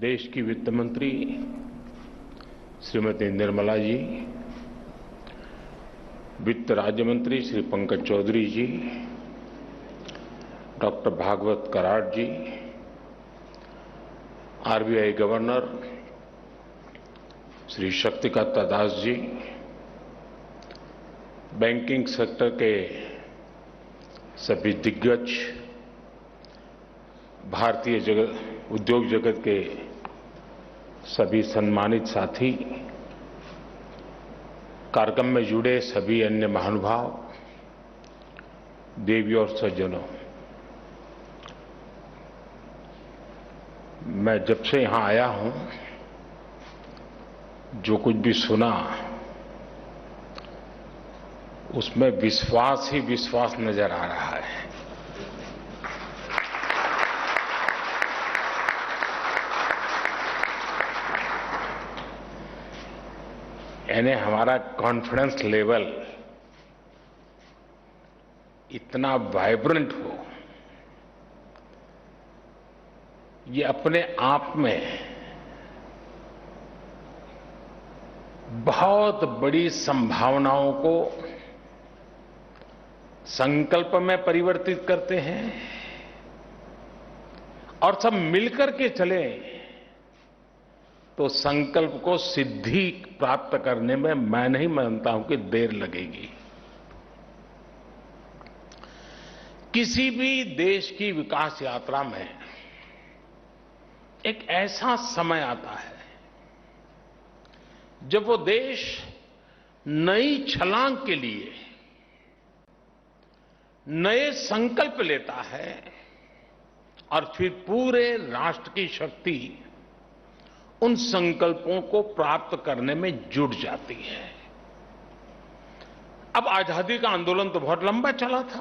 देश की वित्त मंत्री श्रीमती निर्मला जी, वित्त राज्य मंत्री श्री पंकज चौधरी जी, डॉक्टर भागवत कराड जी, RBI governor Shri Shaktikanta Das ji, banking sector के सभी दिग्गज, भारतीय उद्योग जगत के सभी सम्मानित साथी, कार्यक्रम में जुड़े सभी अन्य महानुभाव, देवी और सज्जनों, मैं जब से यहां आया हूं, जो कुछ भी सुना उसमें विश्वास ही विश्वास नजर आ रहा है। यानी हमारा कॉन्फिडेंस लेवल इतना वाइब्रेंट हो, ये अपने आप में बहुत बड़ी संभावनाओं को संकल्प में परिवर्तित करते हैं और सब मिलकर के चले तो संकल्प को सिद्धि प्राप्त करने में मैं नहीं मानता हूं कि देर लगेगी। किसी भी देश की विकास यात्रा में एक ऐसा समय आता है जब वो देश नई छलांग के लिए नए संकल्प लेता है और फिर पूरे राष्ट्र की शक्ति उन संकल्पों को प्राप्त करने में जुट जाती है। अब आजादी का आंदोलन तो बहुत लंबा चला था।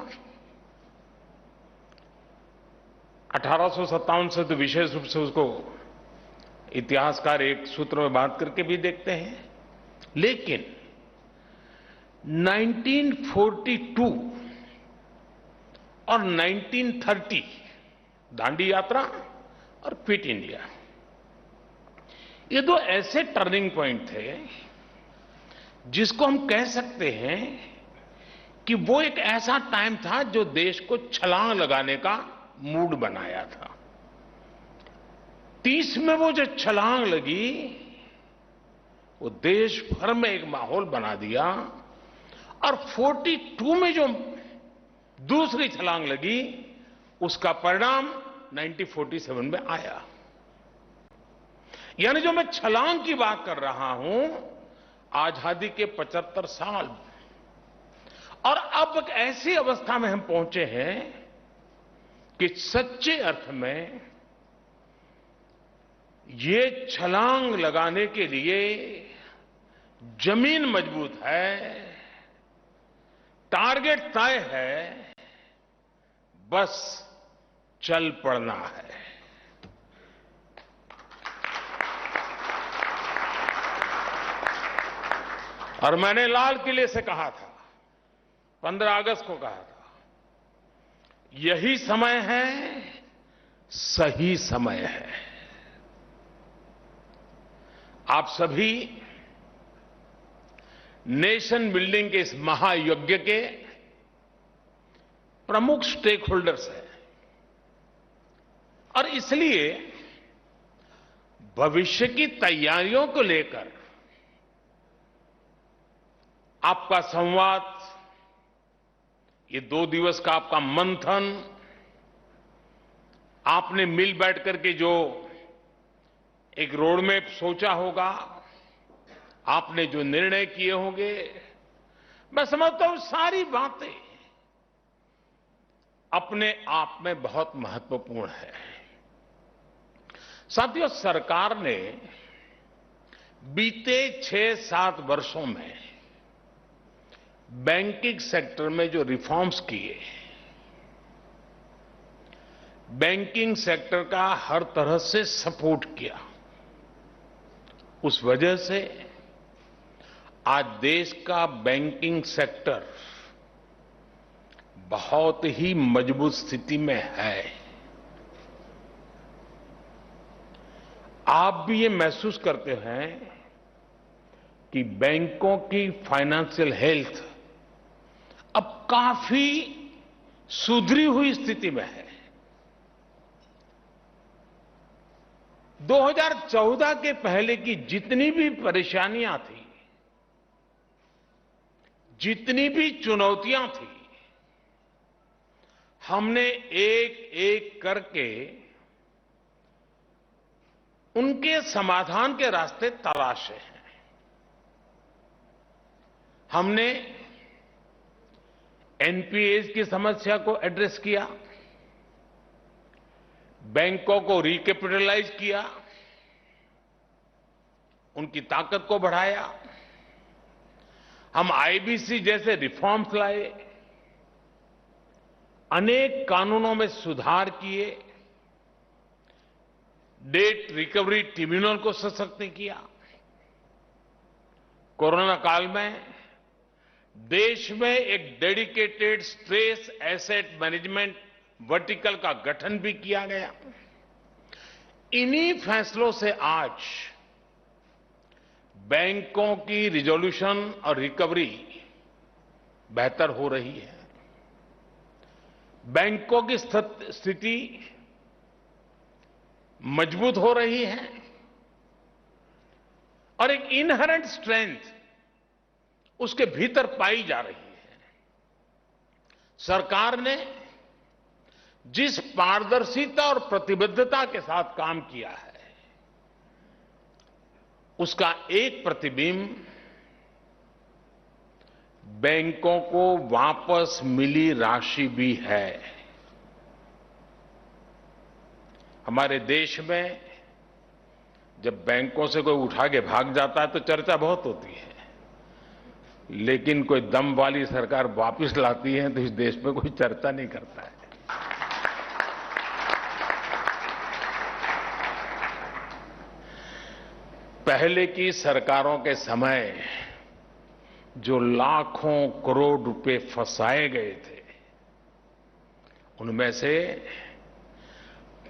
1857 से तो विशेष रूप से उसको इतिहासकार एक सूत्र में बात करके भी देखते हैं, लेकिन 1942 और 1930 दांडी यात्रा और क्विट इंडिया, ये दो ऐसे टर्निंग पॉइंट थे जिसको हम कह सकते हैं कि वो एक ऐसा टाइम था जो देश को छलांग लगाने का मूड बनाया था। 30 में वो जो छलांग लगी वो देश भर में एक माहौल बना दिया और 42 में जो दूसरी छलांग लगी उसका परिणाम 1947 में आया। यानी जो मैं छलांग की बात कर रहा हूं, आजादी के 75 साल और अब एक ऐसी अवस्था में हम पहुंचे हैं कि सच्चे अर्थ में ये छलांग लगाने के लिए जमीन मजबूत है, टारगेट तय है, बस चल पड़ना है। और मैंने लाल किले से कहा था, 15 अगस्त को कहा था, यही समय है, सही समय है। आप सभी नेशन बिल्डिंग के इस महायज्ञ के प्रमुख स्टेक होल्डर्स हैं और इसलिए भविष्य की तैयारियों को लेकर आपका संवाद, ये 2 दिवस का आपका मंथन, आपने मिल बैठ करके जो एक रोड मैप सोचा होगा, आपने जो निर्णय किए होंगे, मैं समझता हूं सारी बातें अपने आप में बहुत महत्वपूर्ण है। साथियों, सरकार ने बीते 6-7 वर्षों में बैंकिंग सेक्टर में जो रिफॉर्म्स किए, बैंकिंग सेक्टर का हर तरह से सपोर्ट किया, उस वजह से आज देश का बैंकिंग सेक्टर बहुत ही मजबूत स्थिति में है। आप भी ये महसूस करते हैं कि बैंकों की फाइनेंशियल हेल्थ अब काफी सुधरी हुई स्थिति में है। 2014 के पहले की जितनी भी परेशानियां थी, जितनी भी चुनौतियां थी, हमने एक एक करके उनके समाधान के रास्ते तलाशे हैं। हमने एनपीएस की समस्या को एड्रेस किया, बैंकों को रिकैपिटलाइज किया, उनकी ताकत को बढ़ाया। हम आईबीसी जैसे रिफॉर्म्स लाए, अनेक कानूनों में सुधार किए, डेट रिकवरी ट्रिब्यूनल को सशक्त किया। कोरोना काल में देश में एक dedicated stress asset management vertical का गठन भी किया गया। इन्हीं फैसलों से आज बैंकों की रिजोल्यूशन और रिकवरी बेहतर हो रही है। बैंकों की स्थिति मजबूत हो रही है और एक इनहेरेंट स्ट्रेंथ उसके भीतर पाई जा रही है। सरकार ने जिस पारदर्शिता और प्रतिबद्धता के साथ काम किया है, उसका एक प्रतिबिंब बैंकों को वापस मिली राशि भी है। हमारे देश में जब बैंकों से कोई उठा के भाग जाता है तो चर्चा बहुत होती है, लेकिन कोई दम वाली सरकार वापस लाती है तो इस देश में कोई चर्चा नहीं करता है। पहले की सरकारों के समय जो लाखों करोड़ रुपए फंसाए गए थे, उनमें से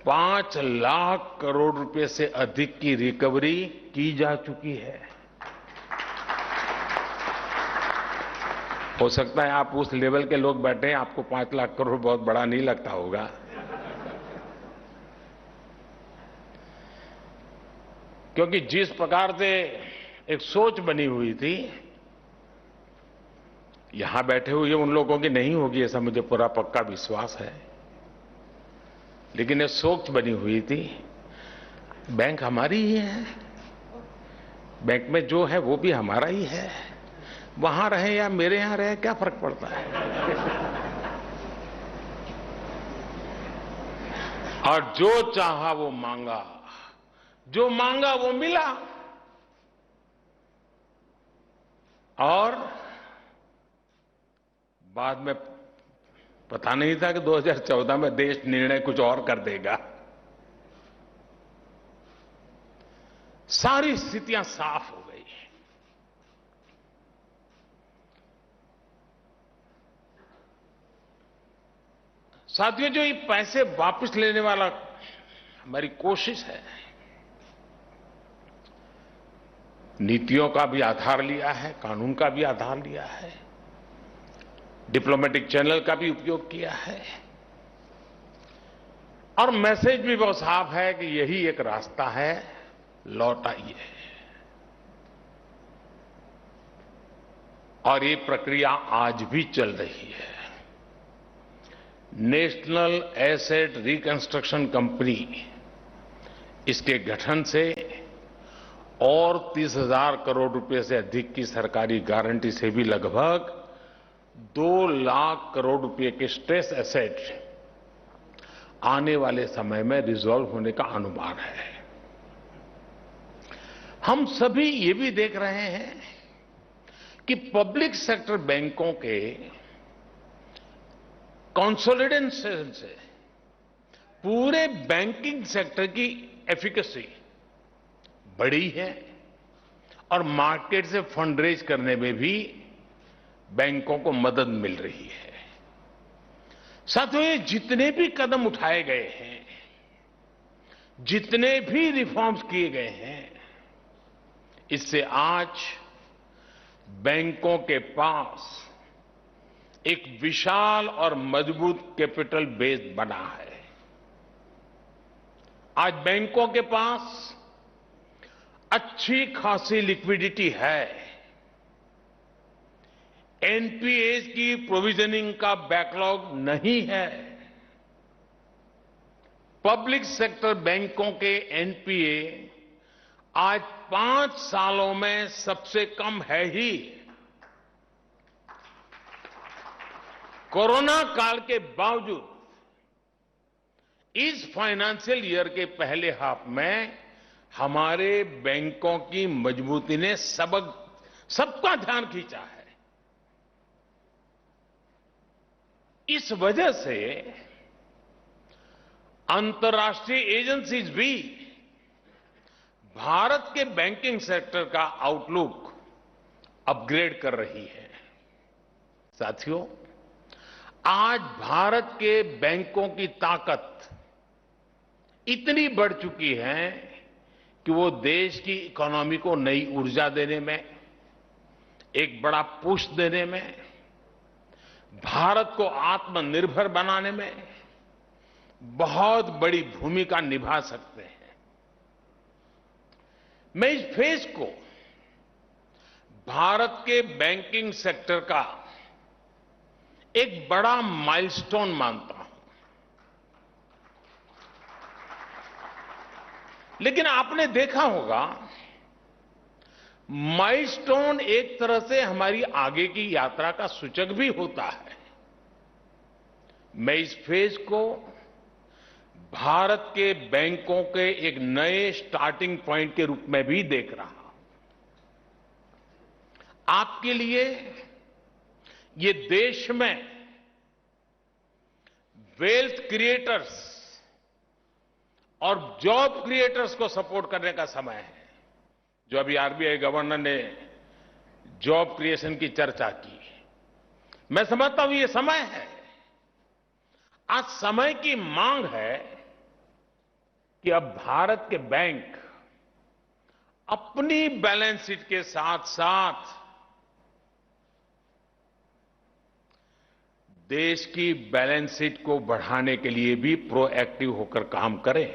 5 लाख करोड़ रुपए से अधिक की रिकवरी की जा चुकी है। हो सकता है आप उस लेवल के लोग बैठे हैं, आपको 5 लाख करोड़ बहुत बड़ा नहीं लगता होगा, क्योंकि जिस प्रकार से एक सोच बनी हुई थी, यहां बैठे हुए उन लोगों की नहीं होगी ऐसा मुझे पूरा पक्का विश्वास है, लेकिन ये सोच बनी हुई थी बैंक हमारी ही है, बैंक में जो है वो भी हमारा ही है, वहां रहे या मेरे यहां रहे क्या फर्क पड़ता है। और जो चाहा वो मांगा, जो मांगा वो मिला, और बाद में पता नहीं था कि 2014 में देश निर्णय कुछ और कर देगा। सारी स्थितियां साफ हो गई। साथियों, जो ये पैसे वापस लेने वाला हमारी कोशिश है, नीतियों का भी आधार लिया है, कानून का भी आधार लिया है, डिप्लोमेटिक चैनल का भी उपयोग किया है, और मैसेज भी बहुत साफ है कि यही एक रास्ता है, लौट आइए। और ये प्रक्रिया आज भी चल रही है। नेशनल एसेट रिकंस्ट्रक्शन कंपनी, इसके गठन से और 30,000 करोड़ रुपए से अधिक की सरकारी गारंटी से भी लगभग 2 लाख करोड़ रुपए के स्ट्रेस एसेट आने वाले समय में रिजॉल्व होने का अनुमान है। हम सभी ये भी देख रहे हैं कि पब्लिक सेक्टर बैंकों के कंसोलिडेशन से पूरे बैंकिंग सेक्टर की एफिकेसी बढ़ी है और मार्केट से फंड रेज करने में भी बैंकों को मदद मिल रही है। साथियों, ये जितने भी कदम उठाए गए हैं, जितने भी रिफॉर्म्स किए गए हैं, इससे आज बैंकों के पास एक विशाल और मजबूत कैपिटल बेस बना है। आज बैंकों के पास अच्छी खासी लिक्विडिटी है। एनपीएस की प्रोविजनिंग का बैकलॉग नहीं है। पब्लिक सेक्टर बैंकों के एनपीए आज 5 सालों में सबसे कम है ही। कोरोना काल के बावजूद इस फाइनेंशियल ईयर के पहले हाफ में हमारे बैंकों की मजबूती ने सबका ध्यान खींचा है। इस वजह से अंतर्राष्ट्रीय एजेंसीज भी भारत के बैंकिंग सेक्टर का आउटलुक अपग्रेड कर रही है। साथियों, आज भारत के बैंकों की ताकत इतनी बढ़ चुकी है कि वो देश की इकोनॉमी को नई ऊर्जा देने में, एक बड़ा पुश देने में, भारत को आत्मनिर्भर बनाने में बहुत बड़ी भूमिका निभा सकते हैं। मैं इस फेज को भारत के बैंकिंग सेक्टर का एक बड़ा माइलस्टोन मानता हूं। लेकिन आपने देखा होगा, माइलस्टोन एक तरह से हमारी आगे की यात्रा का सूचक भी होता है। मैं इस फेज को भारत के बैंकों के एक नए स्टार्टिंग पॉइंट के रूप में भी देख रहा हूं। आपके लिए ये देश में वेल्थ क्रिएटर्स और जॉब क्रिएटर्स को सपोर्ट करने का समय है। जो अभी आरबीआई गवर्नर ने जॉब क्रिएशन की चर्चा की, मैं समझता हूं ये समय है। आज समय की मांग है कि अब भारत के बैंक अपनी बैलेंस शीट के साथ साथ देश की बैलेंस शीट को बढ़ाने के लिए भी प्रोएक्टिव होकर काम करें।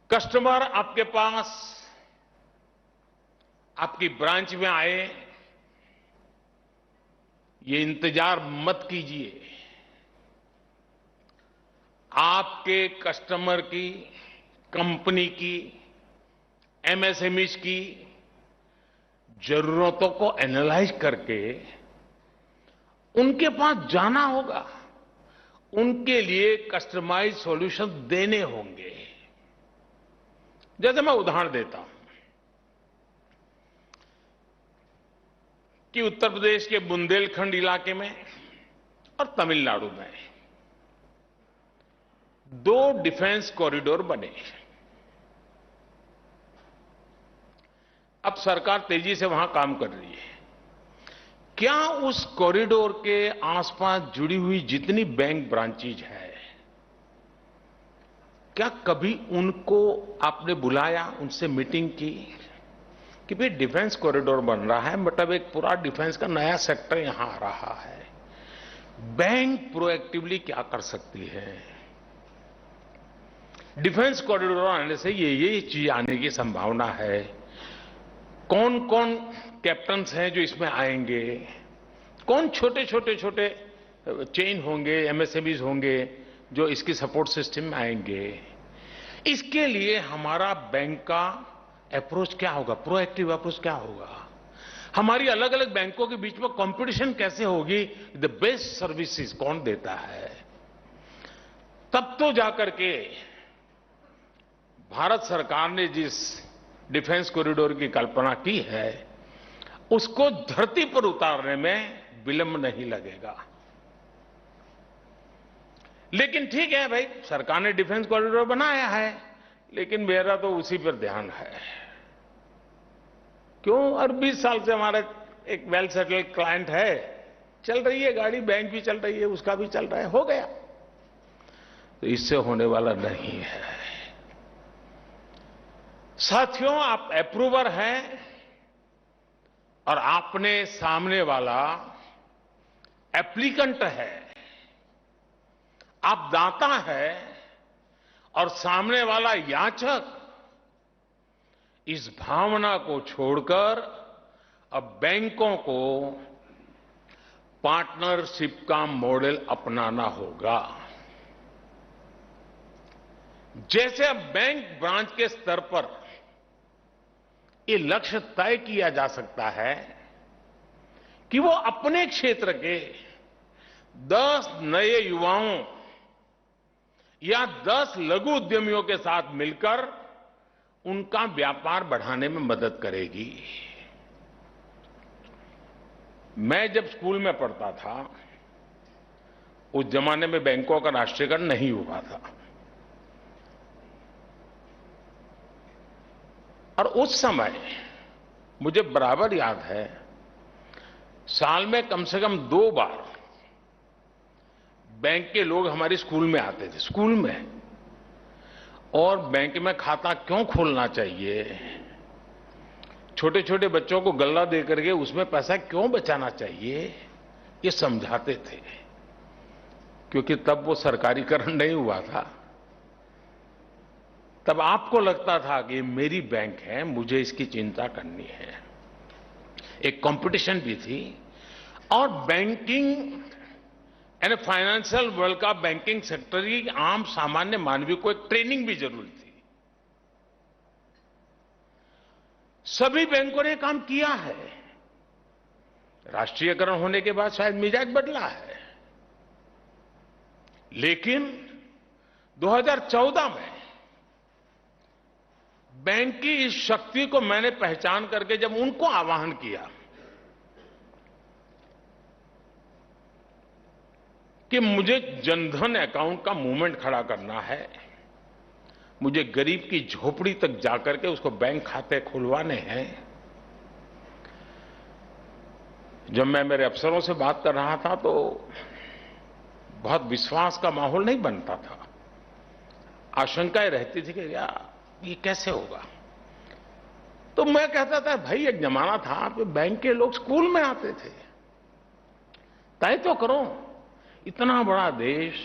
कस्टमर आपके पास, आपकी ब्रांच में आए, ये इंतजार मत कीजिए। आपके कस्टमर की, कंपनी की, एमएसएमईज की जरूरतों को एनालाइज करके उनके पास जाना होगा, उनके लिए कस्टमाइज सॉल्यूशन देने होंगे। जैसे मैं उदाहरण देता हूं कि उत्तर प्रदेश के बुंदेलखंड इलाके में और तमिलनाडु में 2 डिफेंस कॉरिडोर बने। अब सरकार तेजी से वहां काम कर रही है। क्या उस कॉरिडोर के आसपास जुड़ी हुई जितनी बैंक ब्रांचेज है, क्या कभी उनको आपने बुलाया, उनसे मीटिंग की कि भाई डिफेंस कॉरिडोर बन रहा है, मतलब एक पूरा डिफेंस का नया सेक्टर यहां आ रहा है, बैंक प्रोएक्टिवली क्या कर सकती है? डिफेंस कॉरिडोर आने से ये चीज आने की संभावना है। कौन कौन कैप्टन्स हैं जो इसमें आएंगे, कौन छोटे चेन होंगे, एमएसएमईज होंगे जो इसकी सपोर्ट सिस्टम में आएंगे। इसके लिए हमारा बैंक का अप्रोच क्या होगा, प्रोएक्टिव अप्रोच क्या होगा, हमारी अलग अलग बैंकों के बीच में कंपटीशन कैसे होगी, द बेस्ट सर्विसेज कौन देता है। तब तो जाकर के भारत सरकार ने जिस डिफेंस कॉरिडोर की कल्पना की है, उसको धरती पर उतारने में विलंब नहीं लगेगा। लेकिन ठीक है भाई, सरकार ने डिफेंस कॉरिडोर बनाया है, लेकिन मेरा तो उसी पर ध्यान है। क्यों? और 20 साल से हमारा एक वेल सेटल्ड क्लाइंट है, चल रही है गाड़ी, बैंक भी चल रही है, उसका भी चल रहा है, हो गया। तो इससे होने वाला नहीं है। साथियों, आप अप्रूवर हैं और आपने सामने वाला एप्लीकेंट है। आप दाता है और सामने वाला याचक। इस भावना को छोड़कर अब बैंकों को पार्टनरशिप का मॉडल अपनाना होगा। जैसे अब बैंक ब्रांच के स्तर पर ये लक्ष्य तय किया जा सकता है कि वो अपने क्षेत्र के 10 नए युवाओं या 10 लघु उद्यमियों के साथ मिलकर उनका व्यापार बढ़ाने में मदद करेगी। मैं जब स्कूल में पढ़ता था, उस जमाने में बैंकों का राष्ट्रीयकरण नहीं हुआ था और उस समय मुझे बराबर याद है, साल में कम से कम 2 बार बैंक के लोग हमारे स्कूल में आते थे, स्कूल में। और बैंक में खाता क्यों खोलना चाहिए, छोटे छोटे बच्चों को गल्ला दे करके उसमें पैसा क्यों बचाना चाहिए, ये समझाते थे। क्योंकि तब वो सरकारीकरण नहीं हुआ था। तब आपको लगता था कि मेरी बैंक है, मुझे इसकी चिंता करनी है। एक कंपटीशन भी थी और बैंकिंग यानी फाइनेंशियल वर्ल्ड का, बैंकिंग सेक्टर की आम सामान्य मानवीय को एक ट्रेनिंग भी जरूरी थी। सभी बैंकों ने काम किया है। राष्ट्रीयकरण होने के बाद शायद मिजाज बदला है, लेकिन 2014 में बैंक की इस शक्ति को मैंने पहचान करके जब उनको आह्वान किया कि मुझे जनधन अकाउंट का मूवमेंट खड़ा करना है, मुझे गरीब की झोपड़ी तक जाकर के उसको बैंक खाते खुलवाने हैं। जब मैं मेरे अफसरों से बात कर रहा था तो बहुत विश्वास का माहौल नहीं बनता था, आशंकाएं रहती थी कि यार ये कैसे होगा। तो मैं कहता था भाई एक जमाना था कि बैंक के लोग स्कूल में आते थे, तय तो करो, इतना बड़ा देश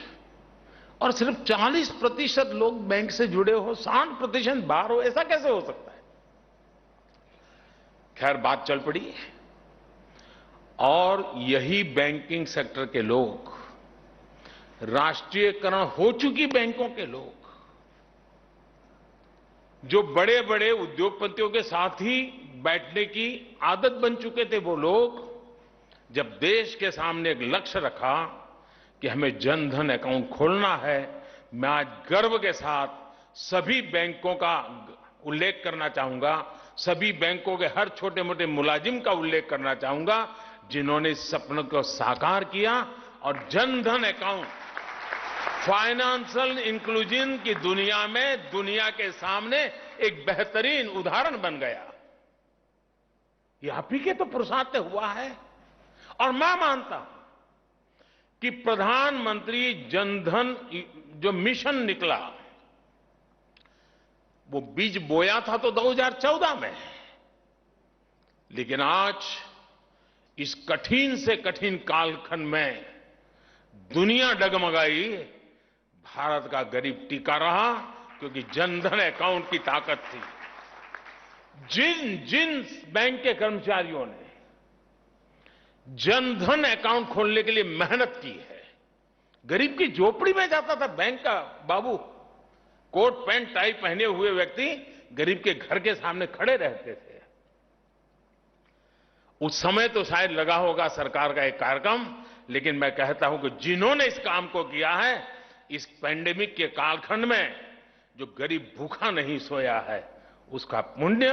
और सिर्फ 40% लोग बैंक से जुड़े हो, 60% बाहर हो, ऐसा कैसे हो सकता है। खैर बात चल पड़ी और यही बैंकिंग सेक्टर के लोग, राष्ट्रीयकरण हो चुकी बैंकों के लोग, जो बड़े बड़े उद्योगपतियों के साथ ही बैठने की आदत बन चुके थे, वो लोग जब देश के सामने एक लक्ष्य रखा कि हमें जनधन अकाउंट खोलना है, मैं आज गर्व के साथ सभी बैंकों का उल्लेख करना चाहूंगा, सभी बैंकों के हर छोटे मोटे मुलाजिम का उल्लेख करना चाहूंगा जिन्होंने इस सपने को साकार किया और जनधन अकाउंट फाइनेंशियल इंक्लूजन की दुनिया में दुनिया के सामने एक बेहतरीन उदाहरण बन गया। ये आप ही के तो पुरुषार्थ से हुआ है। और मैं मानता हूं कि प्रधानमंत्री जनधन जो मिशन निकला, वो बीज बोया था तो 2014 में, लेकिन आज इस कठिन से कठिन कालखंड में दुनिया डगमगाई, भारत का गरीब टिका रहा क्योंकि जनधन अकाउंट की ताकत थी। जिन जिन बैंक के कर्मचारियों ने जनधन अकाउंट खोलने के लिए मेहनत की है, गरीब की झोपड़ी में जाता था बैंक का बाबू, कोट पैंट टाई पहने हुए व्यक्ति गरीब के घर के सामने खड़े रहते थे। उस समय तो शायद लगा होगा सरकार का एक कार्यक्रम, लेकिन मैं कहता हूं कि जिन्होंने इस काम को किया है, इस पैंडेमिक के कालखंड में जो गरीब भूखा नहीं सोया है, उसका पुण्य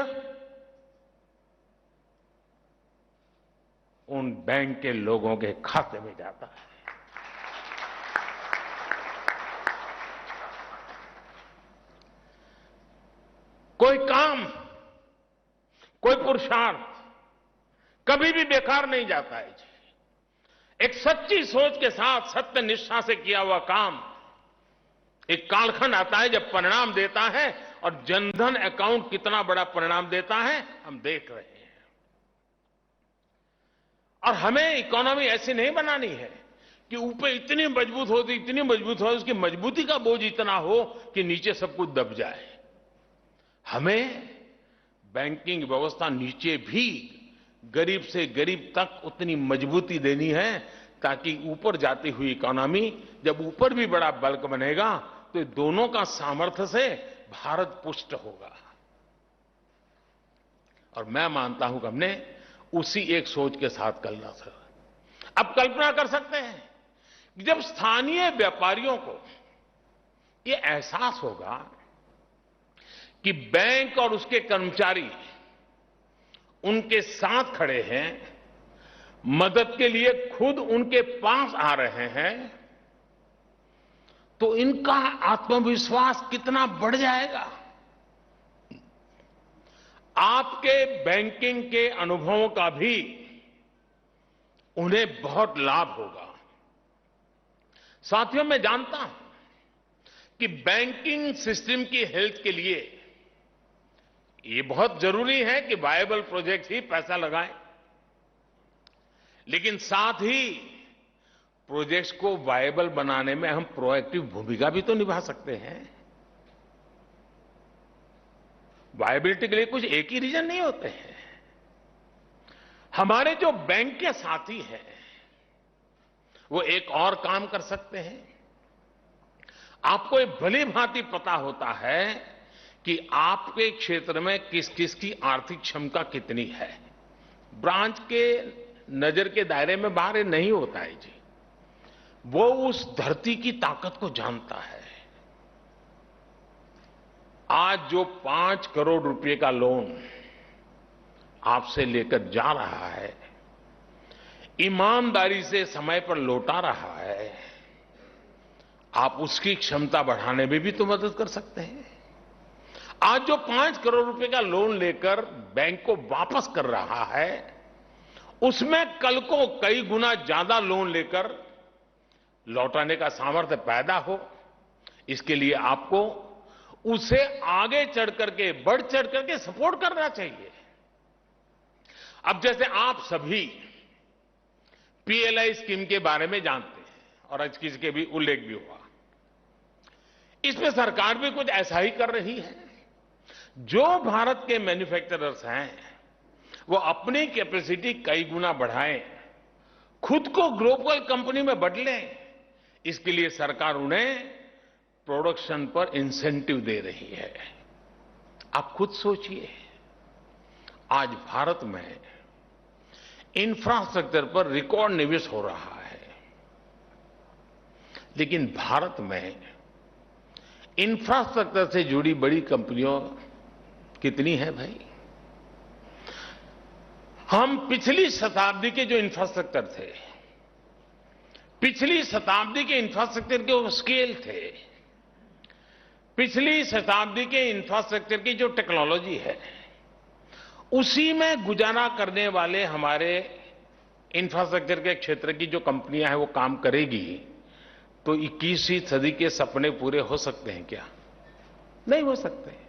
उन बैंक के लोगों के खाते में जाता है। कोई काम, कोई पुरुषार्थ कभी भी बेकार नहीं जाता है जी। एक सच्ची सोच के साथ सत्य निष्ठा से किया हुआ काम एक कालखंड आता है जब परिणाम देता है, और जनधन अकाउंट कितना बड़ा परिणाम देता है हम देख रहे हैं। और हमें इकोनॉमी ऐसी नहीं बनानी है कि ऊपर इतनी मजबूत हो, उसकी मजबूती का बोझ इतना हो कि नीचे सब कुछ दब जाए। हमें बैंकिंग व्यवस्था नीचे भी गरीब से गरीब तक उतनी मजबूती देनी है ताकि ऊपर जाती हुई इकोनॉमी, जब ऊपर भी बड़ा बल्क बनेगा तो दोनों का सामर्थ्य से भारत पुष्ट होगा। और मैं मानता हूं कि हमने उसी एक सोच के साथ चलना था। अब कल्पना कर सकते हैं कि जब स्थानीय व्यापारियों को यह एहसास होगा कि बैंक और उसके कर्मचारी उनके साथ खड़े हैं, मदद के लिए खुद उनके पास आ रहे हैं, तो इनका आत्मविश्वास कितना बढ़ जाएगा। आपके बैंकिंग के अनुभवों का भी उन्हें बहुत लाभ होगा। साथियों, मैं जानता हूं कि बैंकिंग सिस्टम की हेल्थ के लिए ये बहुत जरूरी है कि वायबल प्रोजेक्ट ही पैसा लगाएं, लेकिन साथ ही प्रोजेक्ट्स को वायबल बनाने में हम प्रोएक्टिव भूमिका भी तो निभा सकते हैं। वायबिलिटी के लिए कुछ एक ही रीजन नहीं होते हैं। हमारे जो बैंक के साथी हैं वो एक और काम कर सकते हैं। आपको ये भली भांति पता होता है कि आपके क्षेत्र में किस किस की आर्थिक क्षमता कितनी है। ब्रांच के नजर के दायरे में बाहर नहीं होता है जी, वो उस धरती की ताकत को जानता है। आज जो 5 करोड़ रुपए का लोन आपसे लेकर जा रहा है, ईमानदारी से समय पर लौटा रहा है, आप उसकी क्षमता बढ़ाने में भी तो मदद कर सकते हैं। आज जो 5 करोड़ रुपए का लोन लेकर बैंक को वापस कर रहा है, उसमें कल को कई गुना ज्यादा लोन लेकर लौटाने का सामर्थ्य पैदा हो, इसके लिए आपको उसे आगे चढ़ करके, बढ़ चढ़ करके सपोर्ट करना चाहिए। अब जैसे आप सभी पीएलआई स्कीम के बारे में जानते हैं और आज किसी के भी उल्लेख भी हुआ, इसमें सरकार भी कुछ ऐसा ही कर रही है। जो भारत के मैन्युफैक्चरर्स हैं वो अपनी कैपेसिटी कई गुना बढ़ाएं, खुद को ग्लोबल कंपनी में बदलें, इसके लिए सरकार उन्हें प्रोडक्शन पर इंसेंटिव दे रही है। आप खुद सोचिए, आज भारत में इंफ्रास्ट्रक्चर पर रिकॉर्ड निवेश हो रहा है, लेकिन भारत में इंफ्रास्ट्रक्चर से जुड़ी बड़ी कंपनियों कितनी है भाई। हम पिछली शताब्दी के जो इंफ्रास्ट्रक्चर थे, पिछली शताब्दी के इंफ्रास्ट्रक्चर के वो स्केल थे, पिछली शताब्दी के इंफ्रास्ट्रक्चर की जो टेक्नोलॉजी है, उसी में गुजारा करने वाले हमारे इंफ्रास्ट्रक्चर के क्षेत्र की जो कंपनियां हैं वो काम करेगी तो 21वीं सदी के सपने पूरे हो सकते हैं क्या? नहीं हो सकते।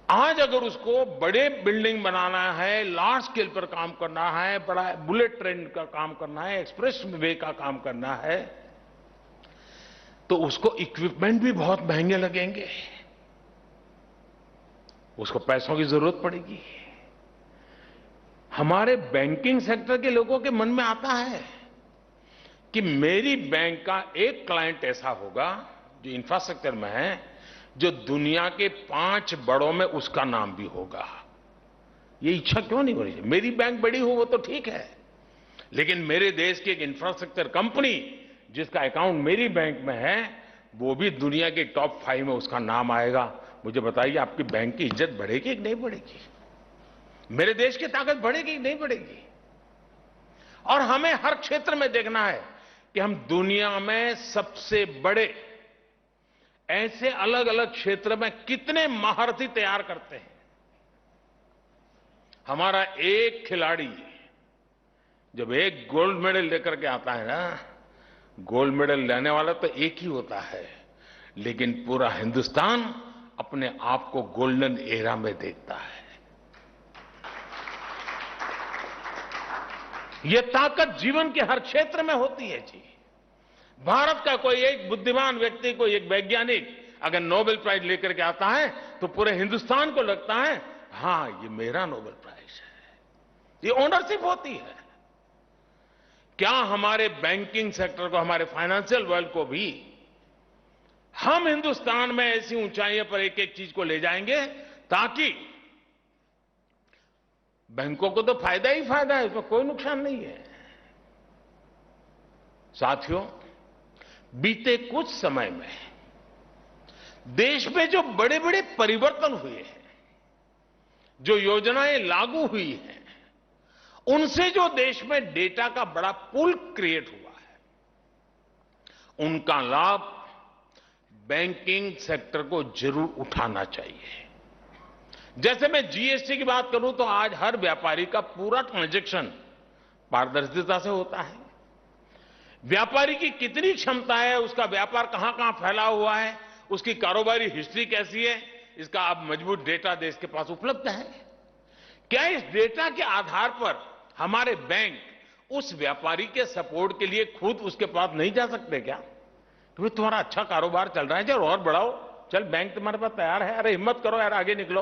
आज अगर उसको बड़े बिल्डिंग बनाना है, लार्ज स्केल पर काम करना है, बड़ा बुलेट ट्रेन का काम करना है, एक्सप्रेस वे का काम करना है, तो उसको इक्विपमेंट भी बहुत महंगे लगेंगे, उसको पैसों की जरूरत पड़ेगी। हमारे बैंकिंग सेक्टर के लोगों के मन में आता है कि मेरी बैंक का एक क्लाइंट ऐसा होगा जो इंफ्रास्ट्रक्चर में है, जो दुनिया के 5 बड़ों में उसका नाम भी होगा। ये इच्छा क्यों नहीं हो रही है? मेरी बैंक बड़ी हो वो तो ठीक है, लेकिन मेरे देश की एक इंफ्रास्ट्रक्चर कंपनी जिसका अकाउंट मेरी बैंक में है, वो भी दुनिया के टॉप 5 में उसका नाम आएगा। मुझे बताइए, आपकी बैंक की इज्जत बढ़ेगी कि नहीं बढ़ेगी? मेरे देश की ताकत बढ़ेगी कि नहीं बढ़ेगी? और हमें हर क्षेत्र में देखना है कि हम दुनिया में सबसे बड़े ऐसे अलग अलग क्षेत्र में कितने महारथी तैयार करते हैं। हमारा एक खिलाड़ी जब एक गोल्ड मेडल लेकर के आता है ना, गोल्ड मेडल लेने वाला तो एक ही होता है, लेकिन पूरा हिंदुस्तान अपने आप को गोल्डन एरा में देखता है। ये ताकत जीवन के हर क्षेत्र में होती है जी। भारत का कोई एक बुद्धिमान व्यक्ति, कोई एक वैज्ञानिक अगर नोबेल प्राइज लेकर के आता है तो पूरे हिंदुस्तान को लगता है हां, ये मेरा नोबेल प्राइज है। ये ओनरशिप होती है। क्या हमारे बैंकिंग सेक्टर को, हमारे फाइनेंशियल वर्ल्ड को भी हम हिंदुस्तान में ऐसी ऊंचाइयों पर एक एक चीज को ले जाएंगे ताकि बैंकों को तो फायदा ही फायदा है, इसमें कोई नुकसान नहीं है। साथियों, बीते कुछ समय में देश में जो बड़े बड़े परिवर्तन हुए हैं, जो योजनाएं लागू हुई हैं, उनसे जो देश में डेटा का बड़ा पूल क्रिएट हुआ है, उनका लाभ बैंकिंग सेक्टर को जरूर उठाना चाहिए। जैसे मैं जीएसटी की बात करूं तो आज हर व्यापारी का पूरा ट्रांजैक्शन पारदर्शिता से होता है। व्यापारी की कितनी क्षमता है, उसका व्यापार कहां कहां फैला हुआ है, उसकी कारोबारी हिस्ट्री कैसी है, इसका अब मजबूत डेटा देश के पास उपलब्ध है। क्या इस डेटा के आधार पर हमारे बैंक उस व्यापारी के सपोर्ट के लिए खुद उसके पास नहीं जा सकते क्या? तो तुम्हारा अच्छा कारोबार चल रहा है, चल और बढ़ाओ, चल बैंक तुम्हारे पास तैयार है, अरे हिम्मत करो यार, आगे निकलो।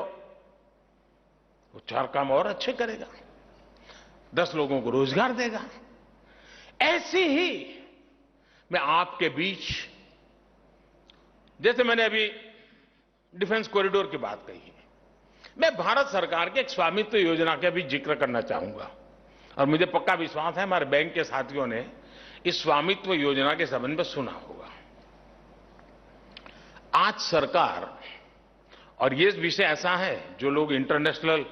वो 4 काम और अच्छे करेगा, 10 लोगों को रोजगार देगा। ऐसी ही मैं आपके बीच, जैसे मैंने अभी डिफेंस कॉरिडोर की बात कही है, मैं भारत सरकार के एक स्वामित्व योजना का भी जिक्र करना चाहूंगा। और मुझे पक्का विश्वास है हमारे बैंक के साथियों ने इस स्वामित्व योजना के संबंध में सुना होगा। आज सरकार, और ये विषय ऐसा है जो लोग इंटरनेशनल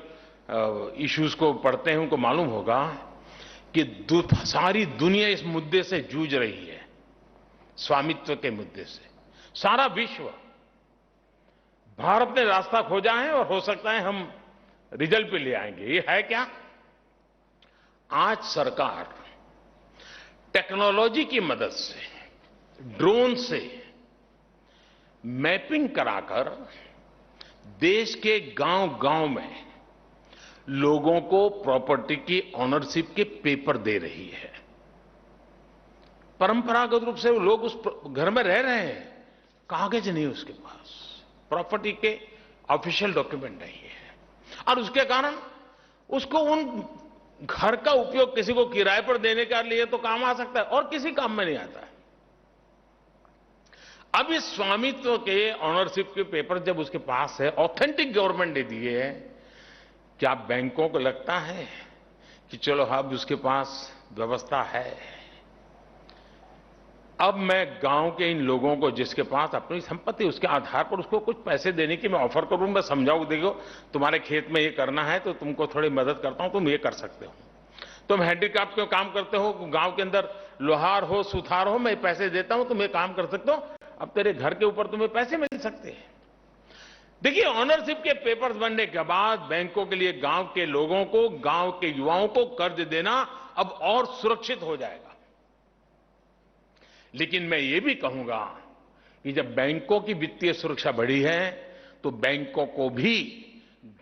इश्यूज को पढ़ते हैं उनको मालूम होगा कि सारी दुनिया इस मुद्दे से जूझ रही है, स्वामित्व के मुद्दे से। सारा विश्व, भारत ने रास्ता खोजा है और हो सकता है हम रिजल्ट पे ले आएंगे। ये है क्या? आज सरकार टेक्नोलॉजी की मदद से, ड्रोन से मैपिंग कराकर देश के गांव-गांव में लोगों को प्रॉपर्टी की ओनरशिप के पेपर दे रही है। परंपरागत रूप से वो लोग उस घर में रह रहे हैं, कागज नहीं उसके पास, प्रॉपर्टी के ऑफिशियल डॉक्यूमेंट नहीं है, और उसके कारण उसको उन घर का उपयोग किसी को किराए पर देने के लिए तो काम आ सकता है और किसी काम में नहीं आता है। अब इस स्वामित्व के ऑनरशिप के पेपर जब उसके पास है, ऑथेंटिक गवर्नमेंट ने दिए हैं, क्या बैंकों को लगता है कि चलो अब उसके पास व्यवस्था है, अब मैं गांव के इन लोगों को जिसके पास अपनी संपत्ति, उसके आधार पर उसको कुछ पैसे देने की मैं ऑफर करूं, मैं समझाऊं, देखो तुम्हारे खेत में ये करना है तो तुमको थोड़ी मदद करता हूं, तुम ये कर सकते हो, तुम हैंडीक्राफ्ट के काम करते हो, गांव के अंदर लोहार हो, सुथार हो, मैं पैसे देता हूं, तुम ये काम कर सकते हो, अब तेरे घर के ऊपर तुम्हें पैसे मिल सकते हैं। देखिए, ऑनरशिप के पेपर्स बनने के बाद बैंकों के लिए गांव के लोगों को, गांव के युवाओं को कर्ज देना अब और सुरक्षित हो जाएगा। लेकिन मैं ये भी कहूंगा कि जब बैंकों की वित्तीय सुरक्षा बढ़ी है तो बैंकों को भी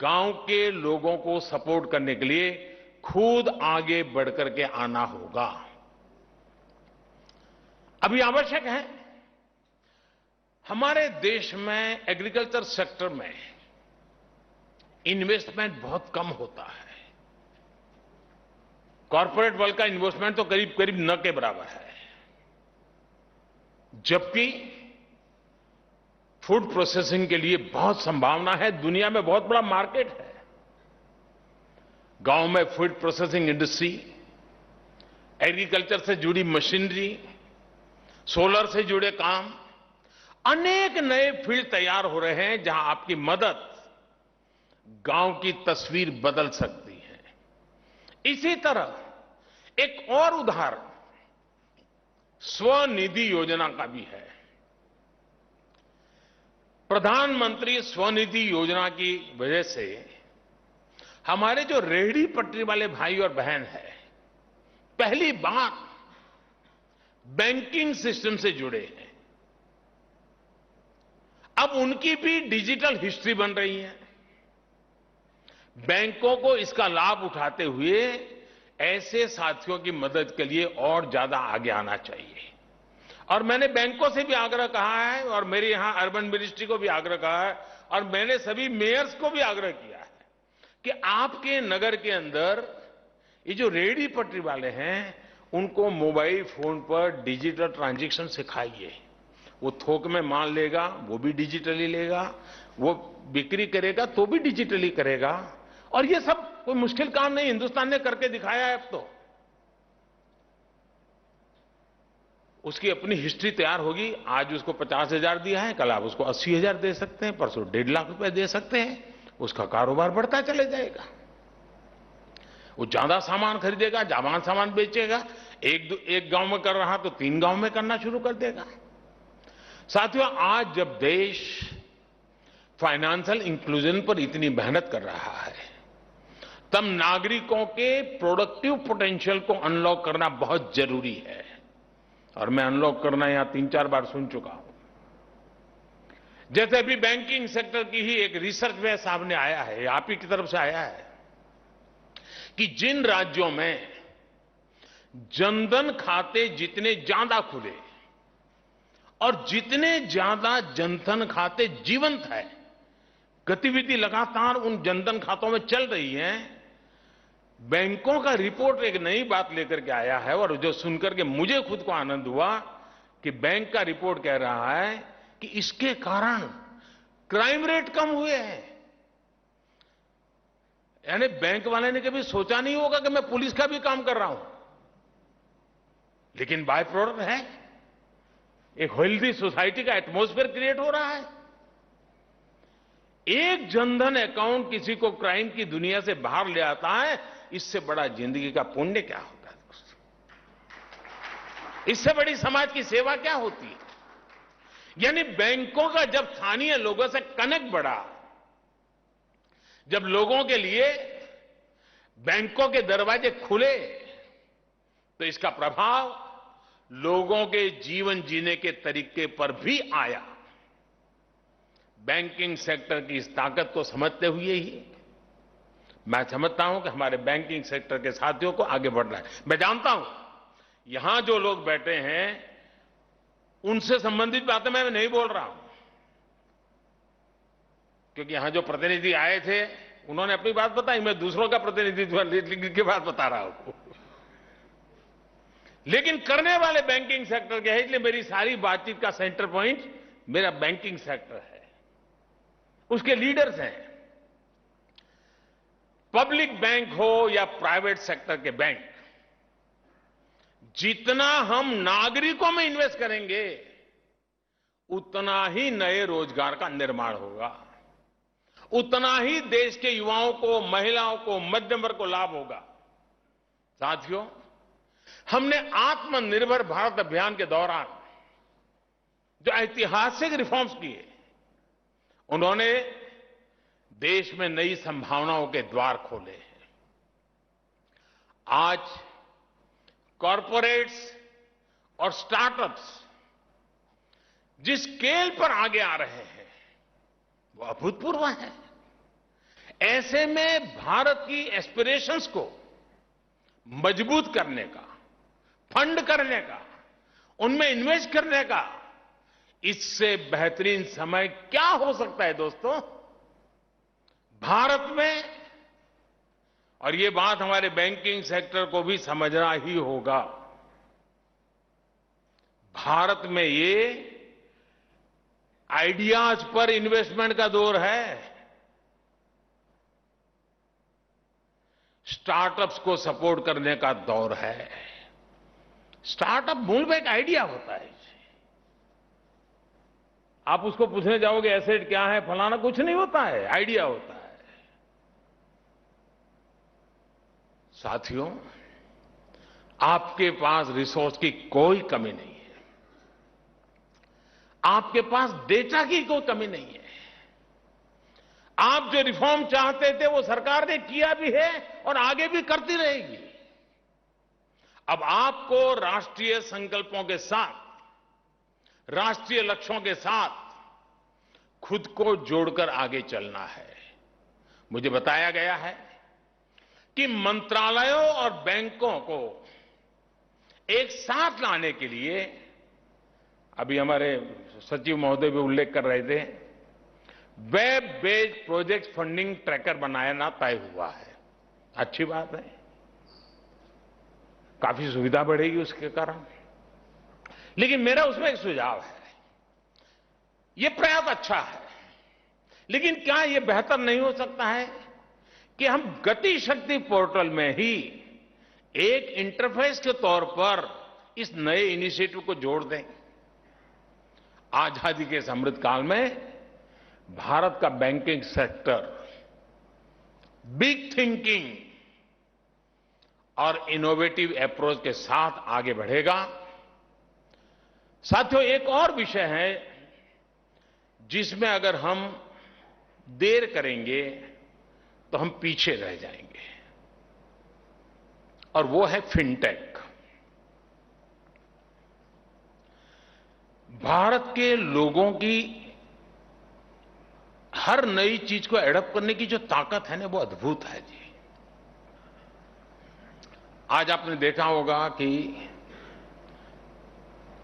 गांव के लोगों को सपोर्ट करने के लिए खुद आगे बढ़कर के आना होगा। अभी आवश्यक है, हमारे देश में एग्रीकल्चर सेक्टर में इन्वेस्टमेंट बहुत कम होता है। कॉर्पोरेट वर्ल्ड का इन्वेस्टमेंट तो करीब करीब न के बराबर है, जबकि फूड प्रोसेसिंग के लिए बहुत संभावना है, दुनिया में बहुत बड़ा मार्केट है। गांव में फूड प्रोसेसिंग इंडस्ट्री, एग्रीकल्चर से जुड़ी मशीनरी, सोलर से जुड़े काम, अनेक नए फील्ड तैयार हो रहे हैं जहां आपकी मदद गांव की तस्वीर बदल सकती है। इसी तरह एक और उदाहरण स्वनिधि योजना का भी है। प्रधानमंत्री स्वनिधि योजना की वजह से हमारे जो रेहड़ी पटरी वाले भाई और बहन हैं, पहली बार बैंकिंग सिस्टम से जुड़े हैं। अब उनकी भी डिजिटल हिस्ट्री बन रही है। बैंकों को इसका लाभ उठाते हुए ऐसे साथियों की मदद के लिए और ज्यादा आगे आना चाहिए। और मैंने बैंकों से भी आग्रह कहा है और मेरे यहां अर्बन मिनिस्ट्री को भी आग्रह कहा है और मैंने सभी मेयर्स को भी आग्रह किया है कि आपके नगर के अंदर ये जो रेहड़ी पटरी वाले हैं उनको मोबाइल फोन पर डिजिटल ट्रांजैक्शन सिखाइए। वो थोक में माल लेगा वो भी डिजिटली लेगा, वो बिक्री करेगा तो भी डिजिटली करेगा। और ये सब कोई मुश्किल काम नहीं, हिंदुस्तान ने करके दिखाया है। अब तो उसकी अपनी हिस्ट्री तैयार होगी। आज उसको 50,000 दिया है, कल आप उसको 80,000 दे सकते हैं, परसों 1.5 लाख रुपए दे सकते हैं। उसका कारोबार बढ़ता चले जाएगा। वो ज्यादा सामान खरीदेगा, ज्यादा सामान बेचेगा। एक गांव में कर रहा तो 3 गांव में करना शुरू कर देगा। साथियों, आज जब देश फाइनेंशियल इंक्लूजन पर इतनी मेहनत कर रहा है तब नागरिकों के प्रोडक्टिव पोटेंशियल को अनलॉक करना बहुत जरूरी है। और मैं अनलॉक करना यहां 3-4 बार सुन चुका हूं। जैसे अभी बैंकिंग सेक्टर की ही एक रिसर्च में सामने आया है, आप ही की तरफ से आया है, कि जिन राज्यों में जनधन खाते जितने ज्यादा खुले और जितने ज्यादा जनधन खाते जीवंत है, गतिविधि लगातार उन जनधन खातों में चल रही है, बैंकों का रिपोर्ट एक नई बात लेकर के आया है। और जो सुनकर के मुझे खुद को आनंद हुआ कि बैंक का रिपोर्ट कह रहा है कि इसके कारण क्राइम रेट कम हुए हैं। यानी बैंक वाले ने कभी सोचा नहीं होगा कि मैं पुलिस का भी काम कर रहा हूं, लेकिन बाय प्रोडक्ट है एक हेल्दी सोसाइटी का एटमॉस्फेयर क्रिएट हो रहा है। एक जनधन अकाउंट किसी को क्राइम की दुनिया से बाहर ले आता है, इससे बड़ा जिंदगी का पुण्य क्या होता है दोस्तों? इससे बड़ी समाज की सेवा क्या होती है? यानी बैंकों का जब स्थानीय लोगों से कनेक्ट बढ़ा, जब लोगों के लिए बैंकों के दरवाजे खुले, तो इसका प्रभाव लोगों के जीवन जीने के तरीके पर भी आया। बैंकिंग सेक्टर की इस ताकत को समझते हुए ही मैं समझता हूं कि हमारे बैंकिंग सेक्टर के साथियों को आगे बढ़ना है। मैं जानता हूं यहां जो लोग बैठे हैं उनसे संबंधित बातें मैं नहीं बोल रहा हूं, क्योंकि यहां जो प्रतिनिधि आए थे उन्होंने अपनी बात बताई, मैं दूसरों का प्रतिनिधित्व की बात बता रहा हूं। लेकिन करने वाले बैंकिंग सेक्टर के हैं, इसलिए मेरी सारी बातचीत का सेंटर पॉइंट मेरा बैंकिंग सेक्टर है, उसके लीडर्स हैं। पब्लिक बैंक हो या प्राइवेट सेक्टर के बैंक, जितना हम नागरिकों में इन्वेस्ट करेंगे उतना ही नए रोजगार का निर्माण होगा, उतना ही देश के युवाओं को, महिलाओं को, मध्यम वर्ग को लाभ होगा। साथियों, हमने आत्मनिर्भर भारत अभियान के दौरान जो ऐतिहासिक रिफॉर्म्स किए, उन्होंने देश में नई संभावनाओं के द्वार खोले हैं। आज कॉरपोरेट्स और स्टार्टअप्स जिस स्केल पर आगे आ रहे हैं वो अभूतपूर्व है। ऐसे में भारत की एस्पिरेशंस को मजबूत करने का, फंड करने का, उनमें इन्वेस्ट करने का इससे बेहतरीन समय क्या हो सकता है दोस्तों? भारत में, और ये बात हमारे बैंकिंग सेक्टर को भी समझना ही होगा, भारत में ये आइडियाज पर इन्वेस्टमेंट का दौर है। स्टार्टअप्स को सपोर्ट करने का दौर है। स्टार्टअप मूल में एक आइडिया होता है। आप उसको पूछने जाओगे एसेट क्या है, फलाना, कुछ नहीं होता है, आइडिया होता है। साथियों, आपके पास रिसोर्स की कोई कमी नहीं है, आपके पास डेटा की कोई कमी नहीं है। आप जो रिफॉर्म चाहते थे वो सरकार ने किया भी है और आगे भी करती रहेगी। अब आपको राष्ट्रीय संकल्पों के साथ, राष्ट्रीय लक्ष्यों के साथ खुद को जोड़कर आगे चलना है। मुझे बताया गया है कि मंत्रालयों और बैंकों को एक साथ लाने के लिए, अभी हमारे सचिव महोदय भी उल्लेख कर रहे थे, web based project funding tracker बनाना तय हुआ है। अच्छी बात है, काफी सुविधा बढ़ेगी उसके कारण। लेकिन मेरा उसमें एक सुझाव है, यह प्रयास अच्छा है, लेकिन क्या यह बेहतर नहीं हो सकता है कि हम गति शक्ति पोर्टल में ही एक इंटरफेस के तौर पर इस नए इनिशिएटिव को जोड़ दें। आजादी के इस अमृत काल में भारत का बैंकिंग सेक्टर बिग थिंकिंग और इनोवेटिव अप्रोच के साथ आगे बढ़ेगा। साथियों, एक और विषय है जिसमें अगर हम देर करेंगे तो हम पीछे रह जाएंगे, और वो है फिनटेक। भारत के लोगों की हर नई चीज को एडॉप्ट करने की जो ताकत है ना, वो अद्भुत है जी। आज आपने देखा होगा कि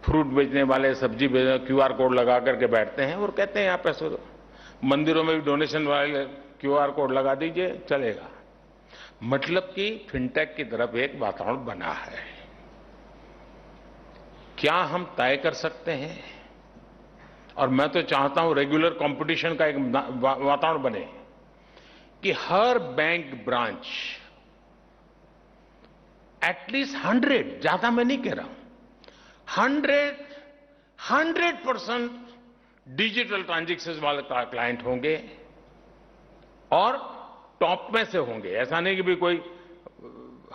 फ्रूट बेचने वाले, सब्जी बेचने, क्यूआर कोड लगा करके बैठते हैं और कहते हैं यहां पैसे दो। मंदिरों में भी डोनेशन वाले क्यूआर कोड लगा दीजिए, चलेगा। मतलब कि फिनटेक की तरफ एक वातावरण बना है। क्या हम तय कर सकते हैं, और मैं तो चाहता हूं रेगुलर कंपटीशन का एक वातावरण बने कि हर बैंक ब्रांच एटलीस्ट 100, ज्यादा मैं नहीं कह रहा हूं, 100% डिजिटल ट्रांजैक्शन वाले क्लाइंट होंगे और टॉप में से होंगे। ऐसा नहीं कि भी कोई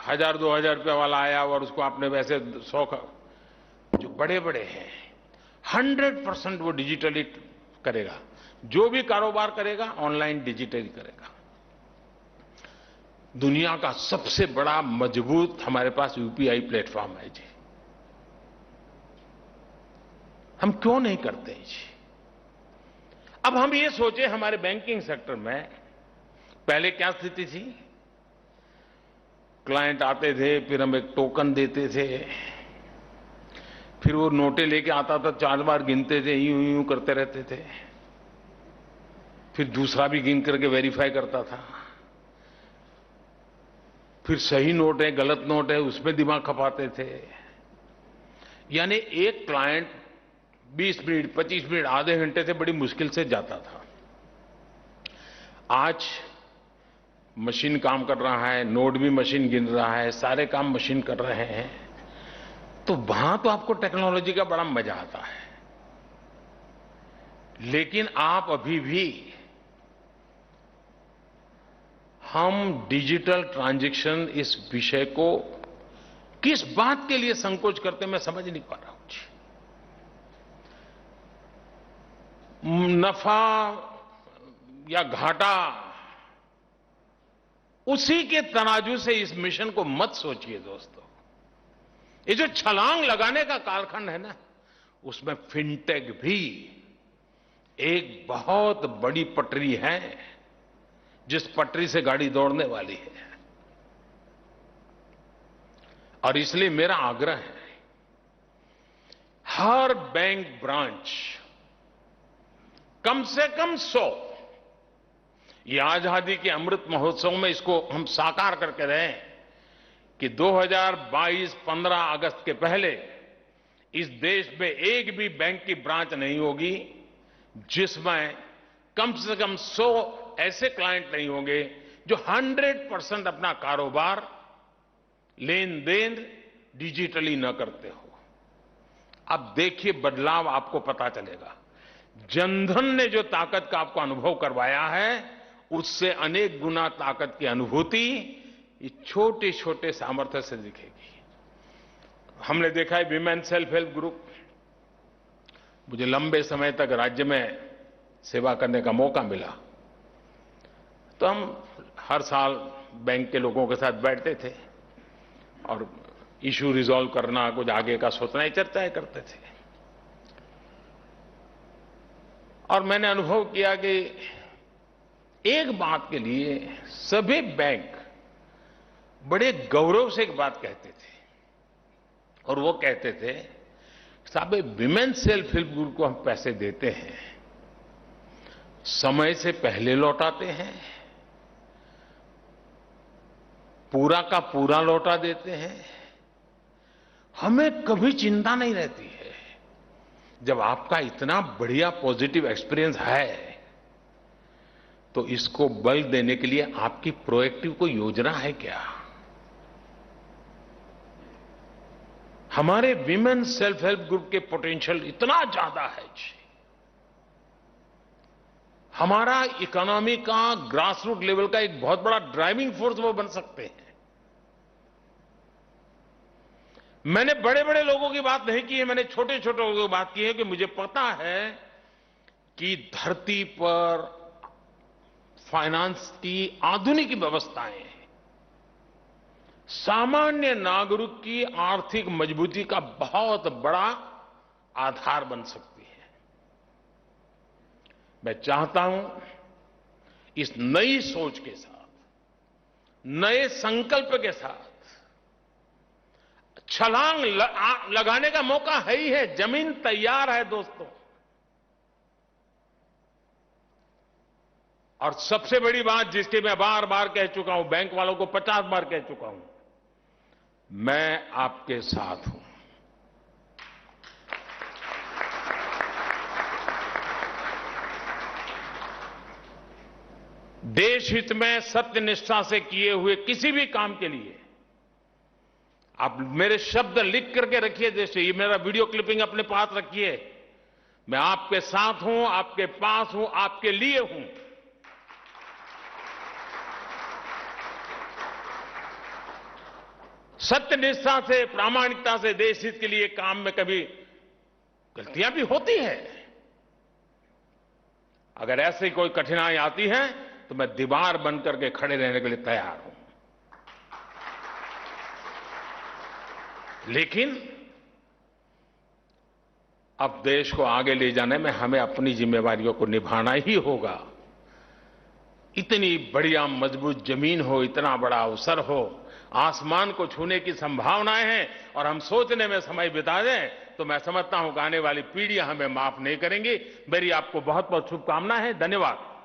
1000-2000 रुपये वाला आया और उसको आपने वैसे 100 जो बड़े बड़े हैं 100% वो डिजिटली करेगा। जो भी कारोबार करेगा ऑनलाइन डिजिटली करेगा। दुनिया का सबसे बड़ा मजबूत हमारे पास यूपीआई प्लेटफॉर्म है जी। हम क्यों नहीं करते जी? अब हम ये सोचे, हमारे बैंकिंग सेक्टर में पहले क्या स्थिति थी? क्लाइंट आते थे, फिर हम एक टोकन देते थे, फिर वो नोटे लेके आता था, 4 बार गिनते थे, यूं यूं करते रहते थे, फिर दूसरा भी गिन करके वेरीफाई करता था, फिर सही नोट है गलत नोट है उसमें दिमाग खपाते थे। यानी एक क्लाइंट 20 मिनट, 25 मिनट, आधे घंटे से बड़ी मुश्किल से जाता था। आज मशीन काम कर रहा है, नोट भी मशीन गिन रहा है, सारे काम मशीन कर रहे हैं, तो वहां तो आपको टेक्नोलॉजी का बड़ा मजा आता है। लेकिन आप अभी भी, हम डिजिटल ट्रांजैक्शन इस विषय को किस बात के लिए संकोच करते मैं समझ नहीं पा रहा हूं। नफा या घाटा, उसी के तराजू से इस मिशन को मत सोचिए दोस्तों। ये जो छलांग लगाने का कालखंड है ना, उसमें फिनटेक भी एक बहुत बड़ी पटरी है, जिस पटरी से गाड़ी दौड़ने वाली है। और इसलिए मेरा आग्रह है, हर बैंक ब्रांच कम से कम 100, ये आजादी के अमृत महोत्सव में इसको हम साकार करके रहें कि 2022-15 अगस्त के पहले इस देश में एक भी बैंक की ब्रांच नहीं होगी जिसमें कम से कम 100 ऐसे क्लाइंट नहीं होंगे जो 100% अपना कारोबार, लेन देन डिजिटली न करते हो। अब देखिए बदलाव आपको पता चलेगा। जनधन ने जो ताकत का आपको अनुभव करवाया है, उससे अनेक गुना ताकत की अनुभूति ये छोटे छोटे सामर्थ्य से दिखेगी। हमने देखा है विमेन सेल्फ हेल्प ग्रुप, मुझे लंबे समय तक राज्य में सेवा करने का मौका मिला, तो हम हर साल बैंक के लोगों के साथ बैठते थे और इशू रिजॉल्व करना, कुछ आगे का सोचना, ये चर्चाएं करते थे। और मैंने अनुभव किया कि एक बात के लिए सभी बैंक बड़े गौरव से एक बात कहते थे, और वो कहते थे, साहब विमेन सेल्फ हेल्प ग्रुप को हम पैसे देते हैं, समय से पहले लौटाते हैं, पूरा का पूरा लौटा देते हैं, हमें कभी चिंता नहीं रहती है। जब आपका इतना बढ़िया पॉजिटिव एक्सपीरियंस है तो इसको बल देने के लिए आपकी प्रोएक्टिव कोई योजना है क्या? हमारे विमेन सेल्फ हेल्प ग्रुप के पोटेंशियल इतना ज्यादा है जी। हमारा इकोनॉमी का ग्रासरूट लेवल का एक बहुत बड़ा ड्राइविंग फोर्स वो बन सकते हैं। मैंने बड़े बड़े लोगों की बात नहीं की है, मैंने छोटे छोटे लोगों की बात की है कि मुझे पता है कि धरती पर फाइनेंस की आधुनिक व्यवस्थाएं सामान्य नागरिक की आर्थिक मजबूती का बहुत बड़ा आधार बन सकती है। मैं चाहता हूं इस नई सोच के साथ, नए संकल्प के साथ छलांग लगाने का मौका है ही है, जमीन तैयार है दोस्तों। और सबसे बड़ी बात जिसकी मैं बार बार कह चुका हूं, बैंक वालों को 50 बार कह चुका हूं, मैं आपके साथ हूं। देश हित में सत्य निष्ठा से किए हुए किसी भी काम के लिए आप मेरे शब्द लिख करके रखिए, जैसे ये मेरा वीडियो क्लिपिंग अपने पास रखिए। मैं आपके साथ हूं, आपके पास हूं, आपके लिए हूं। सत्यनिष्ठा से, प्रामाणिकता से देश हित के लिए काम में कभी गलतियां भी होती हैं। अगर ऐसी कोई कठिनाई आती है तो मैं दीवार बन करके खड़े रहने के लिए तैयार हूं। लेकिन अब देश को आगे ले जाने में हमें अपनी जिम्मेवारियों को निभाना ही होगा। इतनी बढ़िया मजबूत जमीन हो, इतना बड़ा अवसर हो, आसमान को छूने की संभावनाएं हैं, और हम सोचने में समय बिता दें तो मैं समझता हूं कि आने वाली पीढ़ियां हमें माफ नहीं करेंगी। मेरी आपको बहुत बहुत शुभकामनाएं हैं। धन्यवाद।